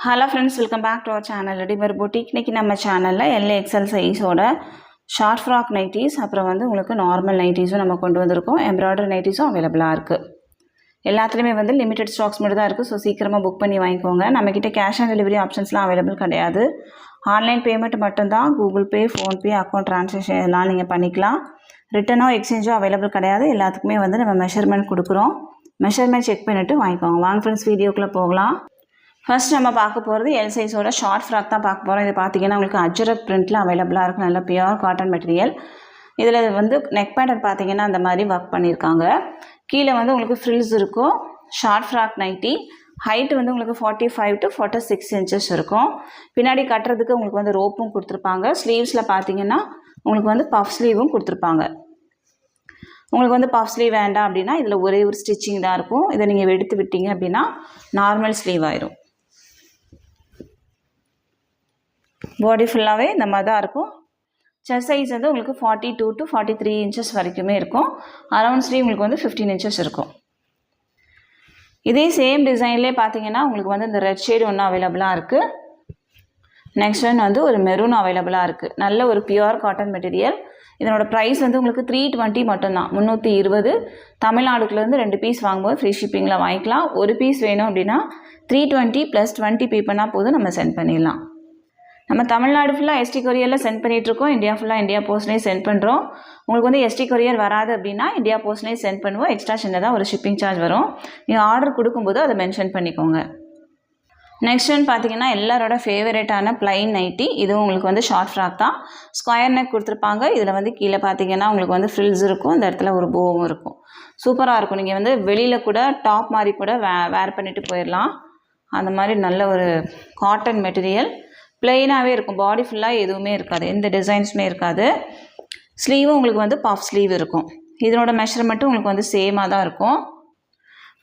Hello friends, welcome back to our channel readymade boutique. இன்றைக்கி நம்ம சேனலில் எல்எக்ஸ்எல் சைஸோட ஷார்ட் ஃப்ராக் நைட்டிஸ், அப்புறம் உங்களுக்கு நார்மல் நைட்டிஸும் நம்ம கொண்டு வந்திருக்கோம். எம்ப்ராய்டரி நைட்டிஸும் அவைலபிளாக இருக்குது. எல்லாத்துலேயுமே லிமிடெட் ஸ்டாக்ஸ் மட்டும் தான் இருக்குது. ஸோ சீக்கிரமாக புக் பண்ணி வாங்கிக்கோங்க. நம்மக்கிட்ட கேஷ் ஆன் டெலிவரி ஆப்ஷன்ஸ்லாம் அவைலபிள் கிடையாது. ஆன்லைன் பேமெண்ட் மட்டும்தான். Google Pay, PhonePe, account transaction எல்லாம் நீங்கள் பண்ணிக்கலாம். ரிட்டனோ எக்ஸ்சேஞ்சோ அவைலபிள் கிடையாது. எல்லாத்துக்குமே நம்ம மெஷர்மெண்ட் கொடுக்குறோம். மெஷர்மெண்ட் செக் பண்ணிவிட்டு வாங்கிக்கோங்க. வாங்க ஃப்ரெண்ட்ஸ், வீடியோக்குள்ளே போகலாம். ஃபர்ஸ்ட் நம்ம பார்க்க போகிறது எல் சைஸோட ஷார்ட் ஃப்ராக் தான் பார்க்க போகிறோம். இது பார்த்தீங்கன்னா உங்களுக்கு அஜ்ரக் பிரிண்ட்டில் அவைலபிளாக இருக்குது. நல்ல பியூர் காட்டன் மெட்டீரியல். இதில் நெக் பேட்டர்ன் பார்த்தீங்கன்னா அந்த மாதிரி ஒர்க் பண்ணியிருக்காங்க. கீழே உங்களுக்கு ஃப்ரில்ஸ் இருக்கும். Short frock nightie. ஹைட்டு உங்களுக்கு 45 to 46 inches இருக்கும். பின்னாடி கட்டுறதுக்கு உங்களுக்கு ரோப்பும் கொடுத்துருப்பாங்க. ஸ்லீவ்ஸில் பார்த்தீங்கன்னா உங்களுக்கு பஃப் ஸ்லீவும் கொடுத்துருப்பாங்க. உங்களுக்கு பஃப் ஸ்லீவ் வேண்டாம் அப்படின்னா இதில் ஒரே ஒரு ஸ்டிச்சிங் தான் இருக்கும். இதை நீங்கள் எடுத்து விட்டீங்க அப்படின்னா நார்மல் ஸ்லீவ் ஆயிரும். பாடி ஃபுல்லாகவே இந்த மாதிரி தான் இருக்கும். செஸ்ட் சைஸ் உங்களுக்கு 42 to 43 inches வரைக்குமே இருக்கும். அரவுண்ட் ஸ்லீவ் உங்களுக்கு 15 inches இருக்கும். இதே சேம் டிசைன்லேயே பார்த்தீங்கன்னா உங்களுக்கு இந்த ரெட் ஷேடு ஒன்று அவைலபிளாக இருக்குது. நெக்ஸ்ட் ஒன் ஒரு மெரூன் அவைலபிளாக இருக்குது. நல்ல ஒரு பியூர் காட்டன் மெட்டீரியல். இதனோட ப்ரைஸ் உங்களுக்கு 320 மட்டும்தான். 320. தமிழ்நாடுக்குலேருந்து 2 பீஸ் வாங்கும்போது ஃப்ரீ ஷிப்பிங்கில் வாங்கிக்கலாம். ஒரு பீஸ் வேணும் அப்படின்னா 320 + 20 பே பண்ணால் போதும், நம்ம சென்ட் பண்ணிடலாம். நம்ம தமிழ்நாடு ஃபுல்லாக எஸ்டி கொரியரில் சென்ட் பண்ணிகிட்ருக்கோம். இந்தியா ஃபுல்லாக இந்தியா போஸ்ட்லேயும் சென்ட் பண்ணுறோம். உங்களுக்கு எஸ்டி கொரியர் வராது அப்படின்னா இந்தியா போஸ்ட்லேயும் சென்ட் பண்ணுவோம். எக்ஸ்ட்ரா சின்னதாக ஒரு ஷிப்பிங் சார்ஜ் வரும். நீங்கள் ஆர்டர் கொடுக்கும்போது அதை மென்ஷன் பண்ணிக்கோங்க. நெக்ஸ்ட் ஒன் பார்த்தீங்கன்னா எல்லாரோட ஃபேவரேட்டான பிளைன் நைட்டி. இதுவும் உங்களுக்கு ஷார்ட் ஃப்ராக் தான். ஸ்கொயர் நெக் கொடுத்துருப்பாங்க. இதில் கீழே பார்த்தீங்கன்னா உங்களுக்கு ஃப்ரில்ஸ் இருக்கும். இந்த இடத்துல ஒரு போவும் இருக்கும். சூப்பராக இருக்கும். நீங்கள் வெளியில் கூட டாப் மாதிரி கூட வேர் பண்ணிவிட்டு போயிடலாம். அந்த மாதிரி நல்ல ஒரு காட்டன் மெட்டீரியல். பிளெயினாகவே இருக்கும். பாடி ஃபுல்லாக எதுவுமே இருக்காது, எந்த டிசைன்ஸுமே இருக்காது. ஸ்லீவும் உங்களுக்கு பஃப் ஸ்லீவ் இருக்கும். இதனோட மெஷர்மெண்ட்டும் உங்களுக்கு சேமாக தான் இருக்கும்.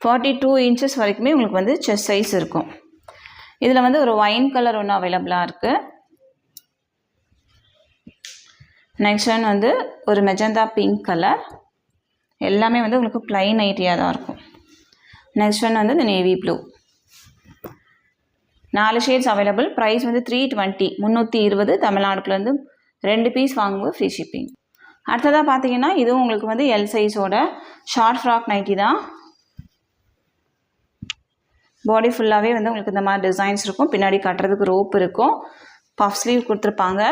42 inches வரைக்குமே உங்களுக்கு செஸ்ட் சைஸ் இருக்கும். இதில் ஒரு ஒயின் கலர் ஒன்று அவைலபிளாக இருக்குது. நெக்ஸ்ட் ஒன் ஒரு மெஜந்தா பிங்க் கலர். எல்லாமே உங்களுக்கு பிளைன் நைட்டியாக தான் இருக்கும். நெக்ஸ்ட் ஒன் இந்த navy blue. 4 shades available. Price 320. 320 தமிழ்நாடுக்குலேருந்து 2 பீஸ் வாங்கும்போது ஃப்ரீ ஷிப்பிங். அடுத்ததாக பார்த்தீங்கன்னா இதுவும் உங்களுக்கு எல் சைஸோட ஷார்ட் ஃப்ராக் நைட்டி தான். பாடி ஃபுல்லாகவே உங்களுக்கு இந்த மாதிரி டிசைன்ஸ் இருக்கும். பின்னாடி கட்டுறதுக்கு ரோப் இருக்கும். பஃப் ஸ்லீவ் கொடுத்துருப்பாங்க.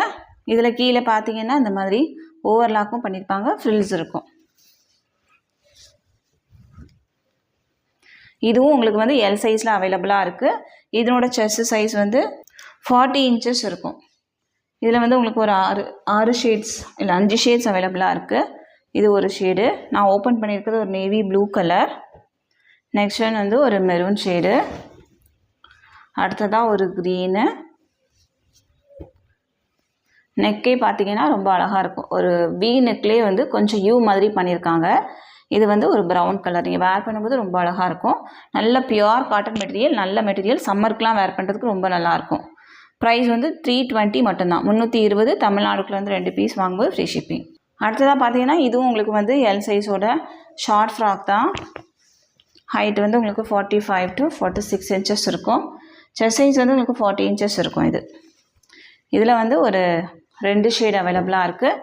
இதில் கீழே பார்த்தீங்கன்னா இந்த மாதிரி ஓவர்லாக்கும் பண்ணியிருப்பாங்க. ஃப்ரில்ஸ் இருக்கும். இதுவும் உங்களுக்கு எல் சைஸில் அவைலபிளாக இருக்குது. இதனோட செஸ்ட் சைஸ் 40 inches இருக்கும். இதில் உங்களுக்கு ஒரு 6 ஷேட்ஸ் இல்லை 5 ஷேட்ஸ் அவைலபிளாக இருக்குது. இது ஒரு ஷேடு. நான் ஓப்பன் பண்ணியிருக்கிறது ஒரு navy blue colour. Next one ஒரு மெரூன் ஷேடு. அடுத்ததாக ஒரு க்ரீனு. நெக்கே பார்த்தீங்கன்னா ரொம்ப அழகாக இருக்கும். ஒரு வி நெக்லேயே கொஞ்சம் யூ மாதிரி பண்ணியிருக்காங்க. இது ஒரு ப்ரௌன் கலர். நீங்கள் வேர் பண்ணும்போது ரொம்ப அழகாக இருக்கும். நல்ல பியூர் காட்டன் மெட்டீரியல். நல்ல மெட்டீரியல். சம்மருக்குலாம் வேர் பண்ணுறதுக்கு ரொம்ப நல்லாயிருக்கும். ப்ரைஸ் 320 மட்டும்தான். 320 தமிழ்நாடுக்குலேருந்து 2 பீஸ் வாங்கும்போது ஃப்ரீ ஷிப்பிங். அடுத்ததாக பார்த்தீங்கன்னா இதுவும் உங்களுக்கு எல் சைஸோட ஷார்ட் ஃப்ராக் தான். ஹைட் உங்களுக்கு 45 to 46 inches இருக்கும். செஸ்ட் சைஸ் உங்களுக்கு 40 inches இருக்கும். இதில் ஒரு 2 ஷேட் அவைலபிளாக இருக்குது.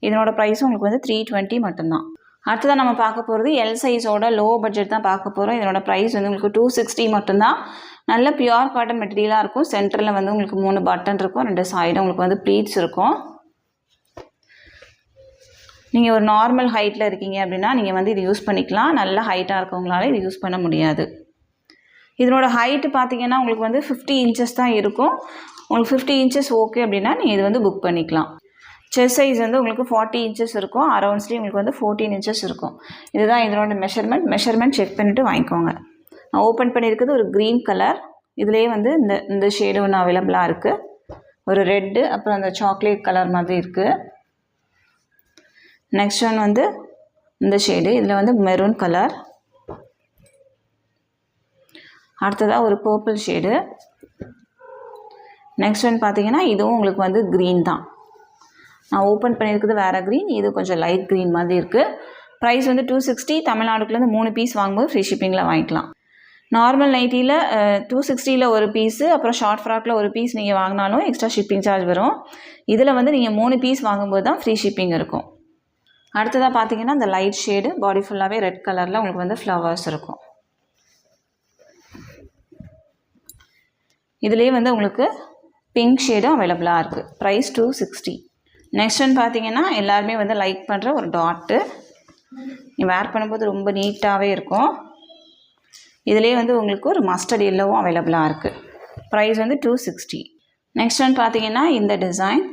இதனோட ப்ரைஸும் உங்களுக்கு 320 மட்டும்தான். அடுத்ததான் நம்ம பார்க்க போகிறது எல் சைஸோட லோ பட்ஜெட் தான் பார்க்க போகிறோம். இதனோட ப்ரைஸ் உங்களுக்கு 260 மட்டும்தான். நல்ல பியூர் காட்டன் மெட்டீரியலாக இருக்கும். சென்டரில் உங்களுக்கு 3 பட்டன் இருக்கும். 2 சைடும் உங்களுக்கு ப்ளீட்ஸ் இருக்கும். நீங்கள் ஒரு நார்மல் ஹைட்டில் இருக்கீங்க அப்படின்னா நீங்கள் இது யூஸ் பண்ணிக்கலாம். நல்ல ஹைட்டாக இருக்கவங்களால இது யூஸ் பண்ண முடியாது. இதனோட ஹைட்டு பார்த்தீங்கன்னா உங்களுக்கு 50 inches தான் இருக்கும். உங்களுக்கு 50 inches ஓகே அப்படின்னா நீங்கள் இது புக் பண்ணிக்கலாம். செஸ்ட் சைஸ் உங்களுக்கு 40 inches இருக்கும். அரவுண்ட் ஸ்லீவ் உங்களுக்கு 14 inches இருக்கும். இதுதான் இதனோட மெஷர்மெண்ட் செக் பண்ணிவிட்டு வாங்கிக்கோங்க. நான் ஓப்பன் பண்ணியிருக்கிறது ஒரு க்ரீன் கலர். இதுலேயே இந்த ஷேடு ஒன்று அவைலபிளாக இருக்குது. ஒரு ரெட்டு, அப்புறம் அந்த சாக்லேட் கலர் மாதிரி இருக்குது. நெக்ஸ்ட் ஒன் இந்த ஷேடு. இதில் மெரூன் கலர். அடுத்ததாக ஒரு பர்பிள் ஷேடு. நெக்ஸ்ட் ஒன் பார்த்தீங்கன்னா இதுவும் உங்களுக்கு க்ரீன் தான். நான் ஓப்பன் பண்ணியிருக்கிறது வேறு க்ரீன். இது கொஞ்சம் லைட் க்ரீன் மாதிரி இருக்குது. ப்ரைஸ் 260. தமிழ்நாடுக்குலேருந்து 3 பீஸ் வாங்கும்போது ஃப்ரீ ஷிப்பிங்கில் வாங்கிக்கலாம். நார்மல் நைட்டியில் 260 ஒரு பீஸு, அப்புறம் ஷார்ட் ஃப்ராக்கில் ஒரு பீஸ் நீங்கள் வாங்கினாலும் எக்ஸ்ட்ரா ஷிப்பிங் சார்ஜ் வரும். இதில் வந்து நீங்கள் 3 பீஸ் வாங்கும்போது தான் ஃப்ரீ ஷிப்பிங் இருக்கும். அடுத்ததாக பார்த்தீங்கன்னா இந்த லைட் ஷேடு பாடி ஃபுல்லாகவே ரெட் கலரில் உங்களுக்கு வந்து ஃப்ளவர்ஸ் இருக்கும். இதுலேயே வந்து உங்களுக்கு பிங்க் ஷேடும் அவைலபிளாக இருக்குது. ப்ரைஸ் 260. நெக்ஸ்ட் ஒன் பார்த்தீங்கன்னா எல்லாருமே வந்து லைக் பண்ணுற ஒரு டாட்டு. நீங்கள் வேர் பண்ணும்போது ரொம்ப நீட்டாகவே இருக்கும். இதிலே வந்து உங்களுக்கு ஒரு மஸ்டர்ட் எல்லோவும் அவைலபிளாக இருக்குது. ப்ரைஸ் வந்து 260. நெக்ஸ்ட் ஒன் பார்த்தீங்கன்னா இந்த டிசைன்.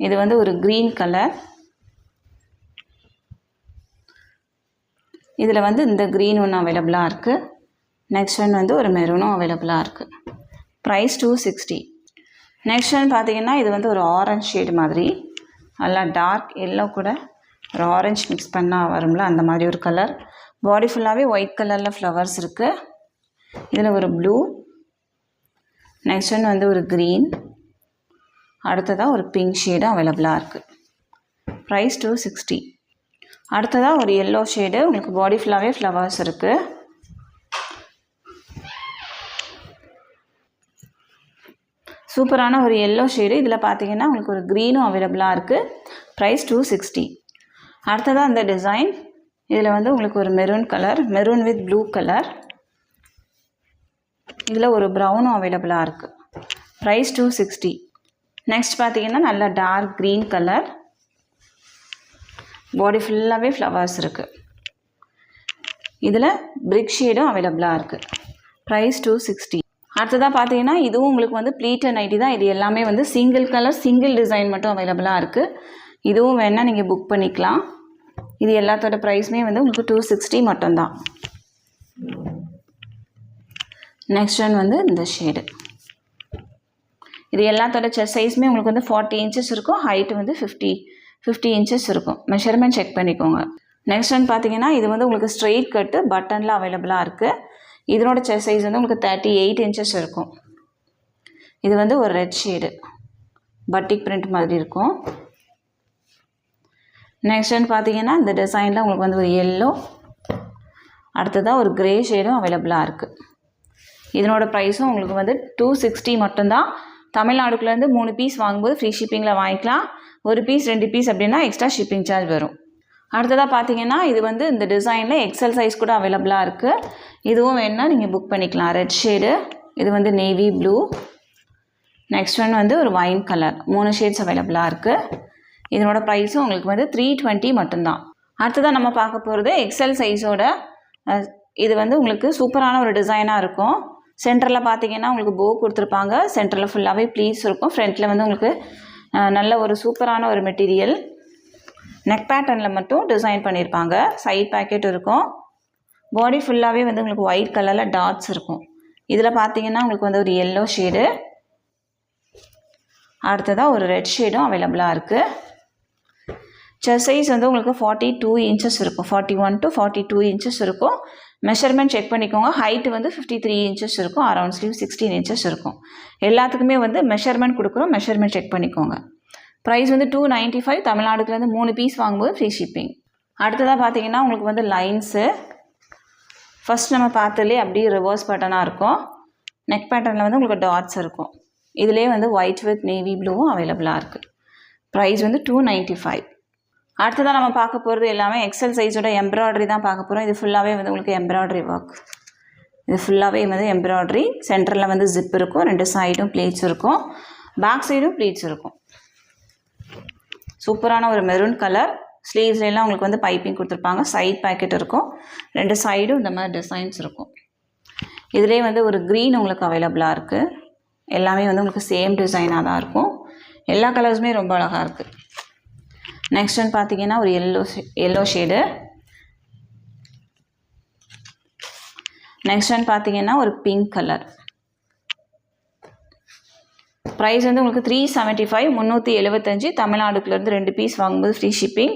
இது வந்து ஒரு க்ரீன் கலர். இதில் வந்து இந்த க்ரீன் ஒன்று அவைலபிளாக இருக்குது. நெக்ஸ்ட் ஒன் வந்து ஒரு மெரூனும் அவைலபிளாக இருக்குது. ப்ரைஸ் 260. நெக்ஸ்ட் ஒன் பார்த்தீங்கன்னா இது வந்து ஒரு ஆரஞ்ச் ஷேடு மாதிரி, நல்லா டார்க் எல்லோ கூட ஒரு ஆரஞ்ச் மிக்ஸ் பண்ணால் வரும்ல அந்த மாதிரி ஒரு கலர். பாடி ஃபுல்லாகவே ஒயிட் கலரில் ஃப்ளவர்ஸ் இருக்குது. இதில் ஒரு ப்ளூ, நெக்ஸ்ட் ஒன் வந்து ஒரு க்ரீன், அடுத்ததாக ஒரு பிங்க் ஷேடும் அவைலபிளாக இருக்குது. ப்ரைஸ் 260. அடுத்ததாக ஒரு எல்லோ ஷேடு, உங்களுக்கு பாடி ஃபுல்லாகவே ஃப்ளவர்ஸ் இருக்குது. சூப்பரான ஒரு எல்லோ ஷேடு. இதில் பார்த்தீங்கன்னா உங்களுக்கு ஒரு க்ரீனும் அவைலபிளாக இருக்குது. ப்ரைஸ் 260. அடுத்ததாக இந்த டிசைன். இதில் வந்து உங்களுக்கு ஒரு maroon colour, maroon with blue colour. இதில் ஒரு ப்ரௌனும் அவைலபிளாக இருக்குது. ப்ரைஸ் 260. நெக்ஸ்ட் பார்த்தீங்கன்னா நல்ல டார்க் க்ரீன் கலர், பாடி ஃபுல்லாகவே ஃப்ளவர்ஸ் இருக்குது. இதில் பிரிக் ஷேடும் அவைலபிளாக இருக்குது. ப்ரைஸ் 260. அடுத்ததாக பார்த்தீங்கன்னா இதுவும் உங்களுக்கு வந்து ப்ளீட்டட் நைட்டி தான். இது எல்லாமே வந்து சிங்கிள் கலர் சிங்கிள் டிசைன் மட்டும் அவைலபிளாக இருக்குது. இதுவும் வேணால் நீங்கள் புக் பண்ணிக்கலாம். இது எல்லாத்தோட ப்ரைஸுமே வந்து உங்களுக்கு 260 மட்டும்தான். நெக்ஸ்ட் ஒன் வந்து இந்த ஷேடு. இது எல்லாத்தோட செஸ்ட் சைஸுமே உங்களுக்கு வந்து 40 இன்ச்சஸ் இருக்கும். ஹைட்டு வந்து 50 இன்ச்சஸ் இருக்கும். மெஷர்மெண்ட் செக் பண்ணிக்கோங்க. நெக்ஸ்ட் ஒன் பார்த்தீங்கன்னா இது வந்து உங்களுக்கு ஸ்ட்ரெயிட் கட்டு பட்டனில் அவைலபிளாக இருக்குது. இதனோட செஸ்ட் சைஸ் வந்து உங்களுக்கு 38 இன்ச்சஸ் இருக்கும். இது வந்து ஒரு ரெட் ஷேடு பட்டிக் பிரிண்ட் மாதிரி இருக்கும். நெக்ஸ்ட் ஒன் பார்த்தீங்கன்னா இந்த டிசைனில் உங்களுக்கு வந்து ஒரு எல்லோ, அடுத்ததாக ஒரு க்ரே ஷேடும் அவைலபிளாக இருக்குது. இதனோட ப்ரைஸும் உங்களுக்கு வந்து 260 மட்டும்தான். தமிழ்நாடுக்குள்ளேருந்து 3 பீஸ் வாங்கும்போது ஃப்ரீ ஷிப்பிங்கில் வாங்கிக்கலாம். ஒரு பீஸ் 2 பீஸ் அப்படின்னா எக்ஸ்ட்ரா ஷிப்பிங் சார்ஜ் வரும். அடுத்ததாக பார்த்தீங்கன்னா இது வந்து இந்த டிசைனில் எக்ஸல் சைஸ் கூட அவைலபிளாக இருக்குது. இதுவும் வேணால் நீங்கள் புக் பண்ணிக்கலாம். ரெட் ஷேடு, இது வந்து நேவி ப்ளூ, நெக்ஸ்ட் ஒன் வந்து ஒரு வைன் கலர். 3 ஷேட்ஸ் அவைலபிளாக இருக்குது. இதனோட ப்ரைஸும் உங்களுக்கு வந்து 320 மட்டும்தான். அடுத்ததாக நம்ம பார்க்க போகிறது எக்ஸல் சைஸோட. இது வந்து உங்களுக்கு சூப்பரான ஒரு டிசைனாக இருக்கும். சென்டரில் பார்த்தீங்கன்னா உங்களுக்கு போ கொடுத்துருப்பாங்க. சென்டரில் ஃபுல்லாகவே ப்ளீட்ஸ் இருக்கும். ஃப்ரண்ட்டில் வந்து உங்களுக்கு நல்ல ஒரு சூப்பரான ஒரு மெட்டீரியல். நெக் பேட்டர்னில் மட்டும் டிசைன் பண்ணியிருப்பாங்க. சைட் பேக்கெட் இருக்கும். பாடி ஃபுல்லாகவே வந்து உங்களுக்கு ஒயிட் கலரில் டாட்ஸ் இருக்கும். இதில் பார்த்தீங்கன்னா உங்களுக்கு வந்து ஒரு எல்லோ ஷேடு, அடுத்ததாக ஒரு ரெட் ஷேடும் அவைலபிளாக இருக்குது. செஸ்ட் சைஸ் வந்து உங்களுக்கு 42 இன்ச்சஸ் இருக்கும். 41 to 42 இன்ச்சஸ் இருக்கும். மெஷர்மெண்ட் செக் பண்ணிக்கோங்க. ஹைட்டு வந்து 53 இன்ச்சஸ் இருக்கும். அரவுண்ட் ஸ்லீவ் 16 இன்ச்சஸ் இருக்கும். எல்லாத்துக்குமே வந்து மெஷர்மெண்ட் கொடுக்குறோம். மெஷர்மெண்ட் செக் பண்ணிக்கோங்க. ப்ரைஸ் வந்து 295. தமிழ்நாடுக்குலேருந்து 3 பீஸ் வாங்கும்போது ஃப்ரீ ஷிப்பிங். அடுத்ததாக பார்த்தீங்கன்னா உங்களுக்கு வந்து லைன்ஸு. ஃபஸ்ட் நம்ம பார்த்ததுலேயே அப்படியே ரிவர்ஸ் பேட்டர்னாக இருக்கும். நெக் பேட்டர்னில் வந்து உங்களுக்கு டாட்ஸ் இருக்கும். இதிலே வந்து ஒயிட் வித் நேவி ப்ளூவும் அவைலபிளாக இருக்குது. ப்ரைஸ் வந்து 295. அடுத்ததாக நம்ம பார்க்க போகிறது எல்லாமே எக்ஸல் சைஸோட எம்ப்ராய்டரி தான் பார்க்க போகிறோம். இது ஃபுல்லாகவே வந்து உங்களுக்கு எம்ப்ராய்டரி ஒர்க். இது ஃபுல்லாகவே வந்து எம்ப்ராய்டரி. சென்டரில் வந்து ஜிப் இருக்கும். 2 சைடும் ப்ளீட்ஸ் இருக்கும். பேக் சைடும் ப்ளீட்ஸ் இருக்கும். சூப்பரான ஒரு மெரூன் கலர். ஸ்லீவ்ஸ்லாம் உங்களுக்கு வந்து பைப்பிங் கொடுத்துருப்பாங்க. சைட் பேக்கெட் இருக்கும். 2 சைடும் இந்த மாதிரி டிசைன்ஸ் இருக்கும். இதிலே வந்து ஒரு க்ரீன் உங்களுக்கு அவைலபிளாக இருக்குது. எல்லாமே வந்து உங்களுக்கு சேம் டிசைனாக தான் இருக்கும். எல்லா கலர்ஸுமே ரொம்ப அழகாக இருக்குது. நெக்ஸ்ட் ஒன் பார்த்தீங்கன்னா ஒரு எல்லோ ஷேடு. நெக்ஸ்ட் ஒன் பார்த்தீங்கன்னா ஒரு பிங்க் கலர். ப்ரைஸ் வந்து உங்களுக்கு 375, 375. தமிழ்நாடுக்குலேருந்து 2 பீஸ் வாங்கும்போது ஃப்ரீ ஷிப்பிங்.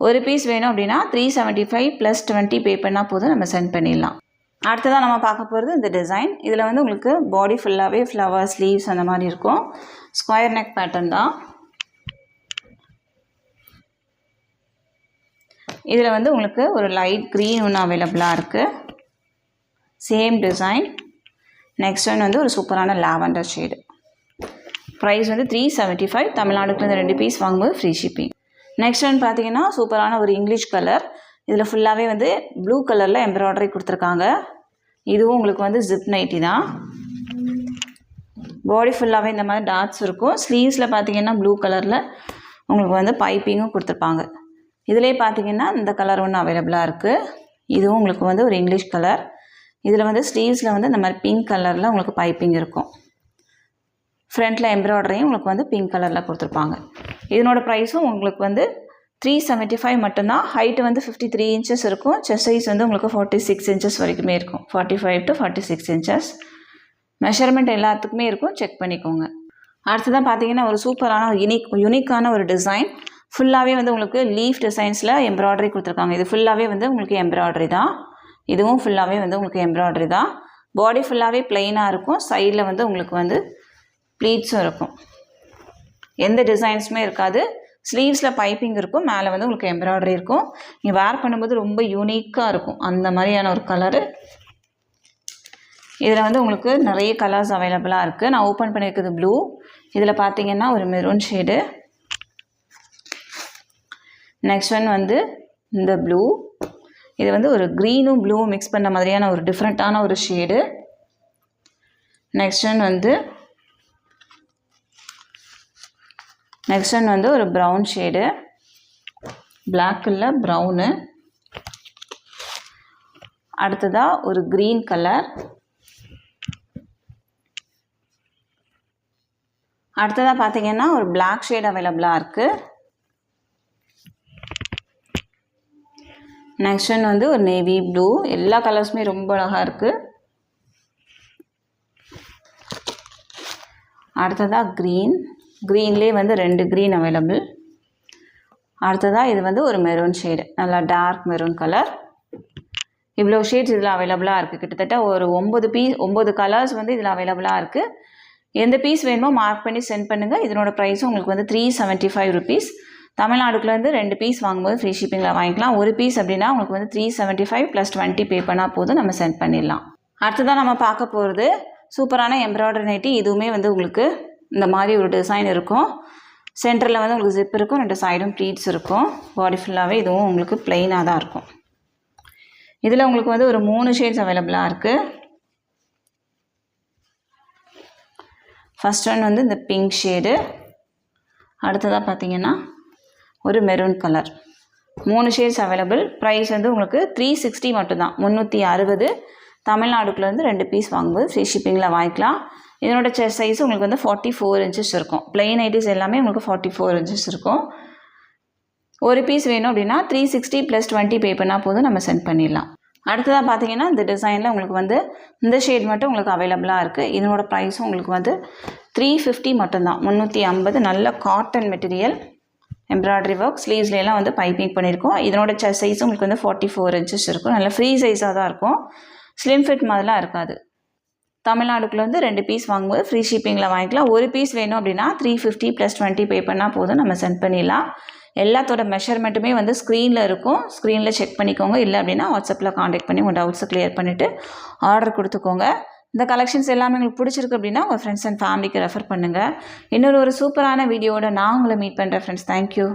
ஒரு பீஸ் வேணும் அப்படின்னா 375 + 20 பே பண்ணால் போதும், நம்ம சென்ட் பண்ணிடலாம். அடுத்ததாக நம்ம பார்க்க போகிறது இந்த டிசைன். இதில் வந்து உங்களுக்கு பாடி ஃபுல்லாகவே ஃப்ளவர் ஸ்லீவ்ஸ் அந்த மாதிரி இருக்கும். ஸ்கொயர் நெக் பேட்டர்ன் தான். இதில் வந்து உங்களுக்கு ஒரு லைட் க்ரீன் ஒன்று அவைலபிளாக இருக்குது. Same design. நெக்ஸ்ட் ஒன் வந்து ஒரு சூப்பரான லாவெண்டர் ஷேடு. ப்ரைஸ் வந்து 375. தமிழ்நாடுக்குலேருந்து 2 பீஸ் வாங்கும்போது ஃப்ரீ ஷிப்பிங். நெக்ஸ்ட் ஒன் பார்த்தீங்கன்னா சூப்பரான ஒரு இங்கிலீஷ் கலர். இதில் ஃபுல்லாகவே வந்து ப்ளூ கலரில் எம்ப்ராய்டரி கொடுத்துருக்காங்க. இதுவும் உங்களுக்கு வந்து ஜிப் நைட்டி தான். பாடி ஃபுல்லாகவே இந்த மாதிரி டாட்ஸ் இருக்கும். ஸ்லீவ்ஸில் பார்த்தீங்கன்னா ப்ளூ கலரில் உங்களுக்கு வந்து பைப்பிங்கும் கொடுத்துருப்பாங்க. இதிலே பார்த்தீங்கன்னா இந்த கலர் ஒன்று அவைலபிளாக இருக்குது. இதுவும் உங்களுக்கு வந்து ஒரு இங்கிலீஷ் கலர். இதில் வந்து ஸ்லீவ்ஸில் வந்து இந்த மாதிரி பிங்க் கலரில் உங்களுக்கு பைப்பிங் இருக்கும். ஃப்ரண்ட்டில் எம்ப்ராய்டரியும் உங்களுக்கு வந்து பிங்க் கலரில் கொடுத்துருப்பாங்க. இதனோட ப்ரைஸும் உங்களுக்கு வந்து 375 மட்டும்தான். ஹைட்டு வந்து 53 இன்ச்சஸ் இருக்கும். செஸ்ட் சைஸ் வந்து உங்களுக்கு 46 இன்ச்சஸ் வரைக்குமே இருக்கும். 45 to 46 இன்ச்சஸ் மெஷர்மெண்ட் எல்லாத்துக்குமே இருக்கும். செக் பண்ணிக்கோங்க. அடுத்ததான் பார்த்தீங்கன்னா ஒரு சூப்பரான யூனிக்கான ஒரு டிசைன். ஃபுல்லாகவே வந்து உங்களுக்கு லீஃப் டிசைன்ஸில் எம்ப்ராய்டரி கொடுத்துருக்காங்க. இது ஃபுல்லாகவே வந்து உங்களுக்கு எம்ப்ராய்டரி தான். இதுவும் ஃபுல்லாகவே வந்து உங்களுக்கு எம்ப்ராய்டரி தான். பாடி ஃபுல்லாகவே பிளெயினாக இருக்கும். சைடில் வந்து உங்களுக்கு வந்து ப்ளீட்ஸும் இருக்கும். எந்த டிசைன்ஸுமே இருக்காது. ஸ்லீவ்ஸில் பைப்பிங் இருக்கும். மேலே வந்து உங்களுக்கு எம்ப்ராய்டரி இருக்கும். நீங்கள் வேர் பண்ணும்போது ரொம்ப யூனிக்காக இருக்கும். அந்த மாதிரியான ஒரு கலரு. இதில் வந்து உங்களுக்கு நிறைய கலர்ஸ் அவைலபிளாக இருக்குது. நான் ஓப்பன் பண்ணியிருக்குது ப்ளூ. இதில் பார்த்தீங்கன்னா ஒரு மெரூன் ஷேடு. நெக்ஸ்ட் ஒன் வந்து இந்த ப்ளூ. இது வந்து ஒரு க்ரீனும் ப்ளூவும் மிக்ஸ் பண்ண மாதிரியான ஒரு டிஃப்ரெண்ட்டான ஒரு ஷேடு. நெக்ஸ்ட் ஒன் வந்து ஒரு ப்ரௌன் ஷேடு. பிளாக் இல்லை ப்ரௌனு. அடுத்ததாக ஒரு க்ரீன் கலர். அடுத்ததாக பார்த்தீங்கன்னா ஒரு பிளாக் ஷேட் அவைலபிளாக இருக்குது. நெக்ஸ்ட் ஒன் வந்து ஒரு நேவி ப்ளூ. எல்லா கலர்ஸுமே ரொம்ப அழகாக இருக்குது. அடுத்ததாக க்ரீன். க்ரீன்லேயே வந்து 2 க்ரீன் அவைலபிள். அடுத்ததாக இது வந்து ஒரு மெரூன் ஷேடு. நல்லா டார்க் மெரூன் கலர். இவ்வளோ ஷேட்ஸ் இதில் அவைலபிளாக இருக்குது. கிட்டத்தட்ட ஒரு 9 கலர்ஸ் வந்து இதில் அவைலபிளாக இருக்குது. எந்த பீஸ் வேணுமோ மார்க் பண்ணி சென்ட் பண்ணுங்கள். இதனோட ப்ரைஸும் உங்களுக்கு வந்து 375 ருபீஸ். தமிழ்நாடுக்குலேருந்து 2 பீஸ் வாங்கும்போது ஃப்ரீ ஷிப்பிங்கில் வாங்கிக்கலாம். ஒரு பீஸ் அப்படின்னா உங்களுக்கு வந்து 375 + 20 பே பண்ணால் போதும், நம்ம சென்ட் பண்ணிடலாம். அடுத்ததான் நம்ம பார்க்க போகிறது சூப்பரான எம்ப்ராய்டரி நைட்டி. இதுவுமே வந்து உங்களுக்கு இந்த மாதிரி ஒரு டிசைன் இருக்கும். சென்டரில் வந்து உங்களுக்கு ஜிப் இருக்கும். 2 சைடும் ப்ளீட்ஸ் இருக்கும். பாடி ஃபுல்லாகவே இதுவும் உங்களுக்கு பிளெயினாக தான் இருக்கும். இதில் உங்களுக்கு வந்து ஒரு 3 ஷேட்ஸ் அவைலபிளாக இருக்குது. ஃபர்ஸ்ட் ஒன் வந்து இந்த பிங்க் ஷேடு. அடுத்ததாக பார்த்தீங்கன்னா ஒரு maroon colour. 3 shades available. Price வந்து உங்களுக்கு 360 மட்டும்தான். 360. தமிழ்நாடுக்குள்ளேருந்து 2 பீஸ் வாங்கும்போது ஃப்ரீ ஷிப்பிங்கில் வாங்கிக்கலாம். இதனோட செஸ்ட் சைஸ் உங்களுக்கு வந்து 44 இன்ச்சஸ் இருக்கும். பிளெயின் ஐட்டிஸ் எல்லாமே உங்களுக்கு 44 இன்ச்சஸ் இருக்கும். ஒரு பீஸ் வேணும் அப்படின்னா 360 + 20 பே பண்ணால் போதும், நம்ம சென்ட் பண்ணிடலாம். அடுத்ததாக பார்த்தீங்கன்னா இந்த டிசைனில் உங்களுக்கு வந்து இந்த ஷேட் மட்டும் உங்களுக்கு அவைலபிளாக இருக்குது. இதனோட ப்ரைஸும் உங்களுக்கு வந்து 350 மட்டும்தான். 350. நல்ல காட்டன் மெட்டீரியல், எம்ப்ராய்டரி ஒர்க். ஸ்லீவ்ஸ்லாம் வந்து பைப்பிங் பண்ணியிருக்கோம். இதனோட செஸ்ட் சைஸ் உங்களுக்கு வந்து 44 இன்ச்சஸ் இருக்கும். நல்ல ஃப்ரீ சைஸாக தான் இருக்கும். ஸ்லிம் ஃபிட் மாதிரிலாம் இருக்காது. தமிழ்நாடுக்குள்ளேருந்து 2 பீஸ் வாங்கும்போது ஃப்ரீ ஷிப்பிங்கில் வாங்கிக்கலாம். ஒரு பீஸ் வேணும் அப்படின்னா 350 + 20 பே பண்ணால் போதும், நம்ம சென்ட் பண்ணிடலாம். எல்லாத்தோட மெஷர்மெண்ட்டுமே வந்து ஸ்க்ரீனில் இருக்கும். ஸ்க்ரீனில் செக் பண்ணிக்கோங்க. இல்லை அப்படின்னா வாட்ஸ்அப்பில் காண்டாக்ட் பண்ணி உங்கள் டவுட்ஸை கிளியர் பண்ணிவிட்டு ஆர்டர் கொடுத்துக்கோங்க. இந்த கலெக்ஷன்ஸ் எல்லாமே உங்களுக்கு பிடிச்சிருக்கு அப்படின்னா உங்கள் ஃப்ரெண்ட்ஸ் அண்ட் ஃபேமிலிக்கு ரெஃபர் பண்ணுங்கள். இன்னொரு சூப்பரான வீடியோவோட நான் உங்களை மீட் பண்ணுறேன் ஃப்ரெண்ட்ஸ். தேங்க்யூ.